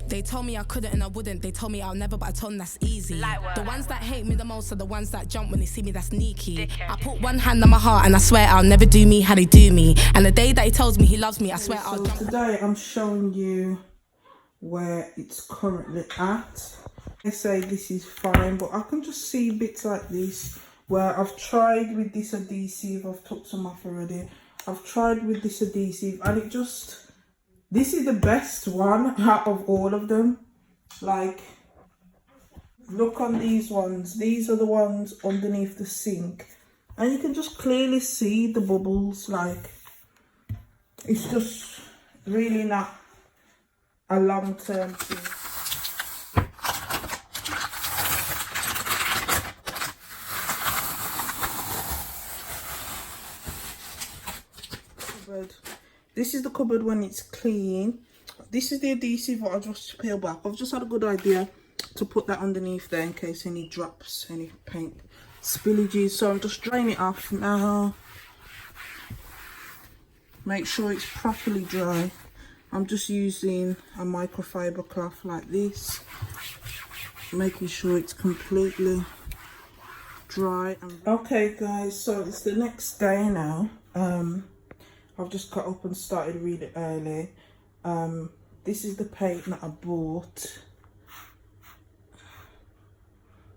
They told me I couldn't and I wouldn't. They told me I'll never, but I told them that's easy. The ones that hate me the most are the ones that jump when they see me that's sneaky. I put one hand on my heart and I swear I'll never do me how they do me. And the day that he tells me he loves me, I swear I'll jump. Today I'm showing you where it's currently at. I say this is fine, but I can just see bits like this where I've tried with this adhesive. I've took some off already. I've tried with this adhesive and it just, this is the best one out of all of them. Like, look on these ones. These are the ones underneath the sink and you can just clearly see the bubbles. Like, it's just really not a long-term thing. This is the cupboard when it's clean. This is the adhesive that I just peel back. I've just had a good idea to put that underneath there in case any drops, any paint spillages. So I'm just drying it off now. Make sure it's properly dry. I'm just using a microfiber cloth like this, making sure it's completely dry. Okay guys, so it's the next day now. I've just got up and started really early. This is the paint that I bought.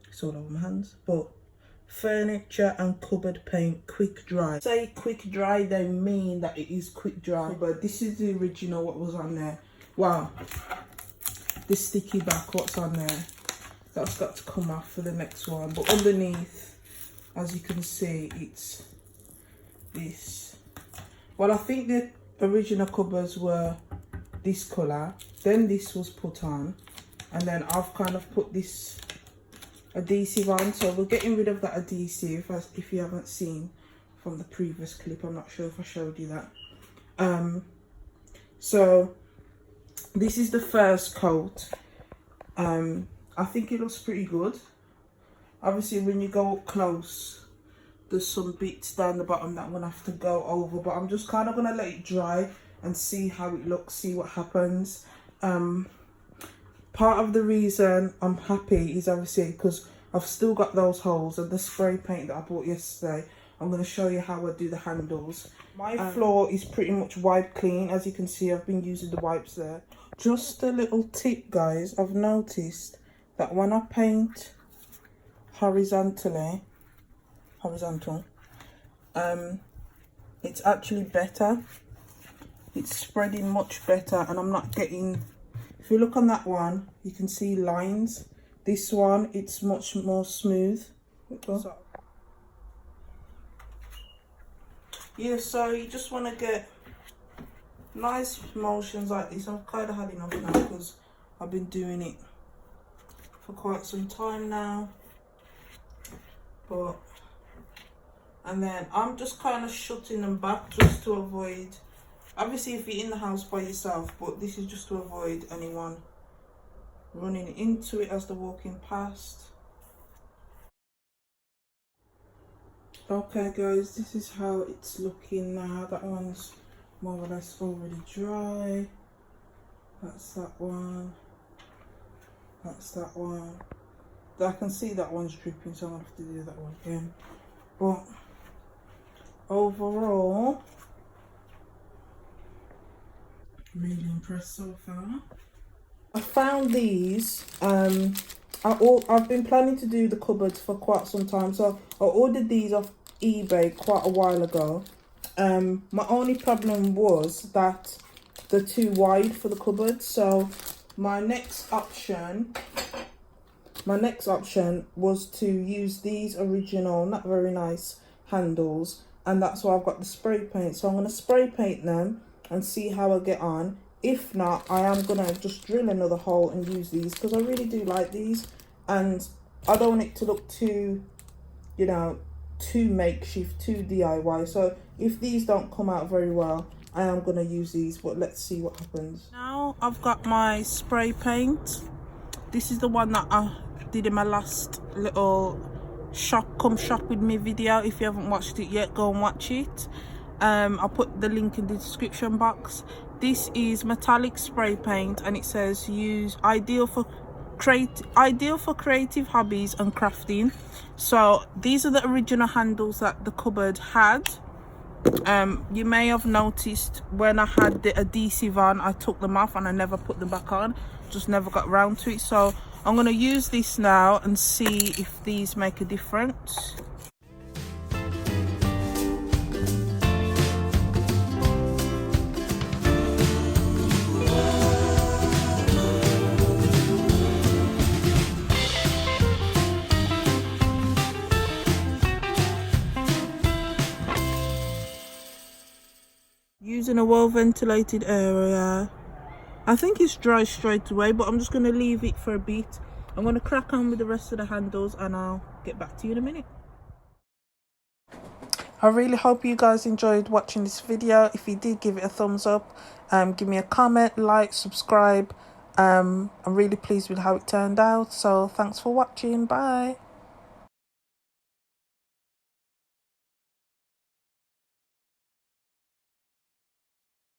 It's all over my hands, but furniture and cupboard paint, quick dry. Say quick dry, they mean that it is quick dry, but this is the original what was on there. Wow, this sticky back, what's on there, that's got to come off for the next one. But underneath, as you can see, it's this. Well, I think the original cupboards were this colour, then this was put on, and then I've kind of put this adhesive on. So we're getting rid of that adhesive, as if you haven't seen from the previous clip. I'm not sure if I showed you that. So this is the first coat. I think it looks pretty good. Obviously when you go up close, there's some bits down the bottom that I'm gonna have to go over, but I'm just kind of gonna let it dry and see how it looks, see what happens. Part of the reason I'm happy is obviously because I've still got those holes, and the spray paint that I bought yesterday, I'm gonna show you how I do the handles. My floor is pretty much wiped clean. As you can see, I've been using the wipes there. Just a little tip guys, I've noticed that when I paint horizontal, it's actually better. It's spreading much better, and I'm not getting, if you look on that one, you can see lines. This one, it's much more smooth. Yeah, so you just want to get nice motions like this. I've kind of had enough now because I've been doing it for quite some time now. But and then I'm just kind of shutting them back just to avoid, obviously if you're in the house by yourself, but this is just to avoid anyone running into it as they're walking past. Okay guys, this is how it's looking now. That one's more or less already dry. That's that one. That's that one. I can see that one's dripping, so I'm gonna have to do that one again. But overall, really impressed so far. I found these. I've been planning to do the cupboards for quite some time, so I ordered these off eBay quite a while ago. My only problem was that they're too wide for the cupboard, so my next option was to use these original, not very nice handles, and that's why I've got the spray paint. So I'm going to spray paint them and see how I get on. If not, I am going to just drill another hole and use these, because I really do like these, and I don't want it to look too, you know, too makeshift, too DIY. So if these don't come out very well, I am going to use these, but let's see what happens. Now I've got my spray paint. This is the one that I did in my last little come shop with me video. If you haven't watched it yet, go and watch it. I'll put the link in the description box. This is metallic spray paint, and it says use ideal for creative hobbies and crafting. So these are the original handles that the cupboard had. You may have noticed when I had the adhesive on, I took them off and I never put them back on, just never got around to it. So I'm going to use this now and see if these make a difference. Using a well ventilated area. I think it's dry straight away, but I'm just going to leave it for a bit. I'm going to crack on with the rest of the handles and I'll get back to you in a minute. I really hope you guys enjoyed watching this video. If you did, give it a thumbs up, give me a comment, like, subscribe. I'm really pleased with how it turned out, so thanks for watching. Bye.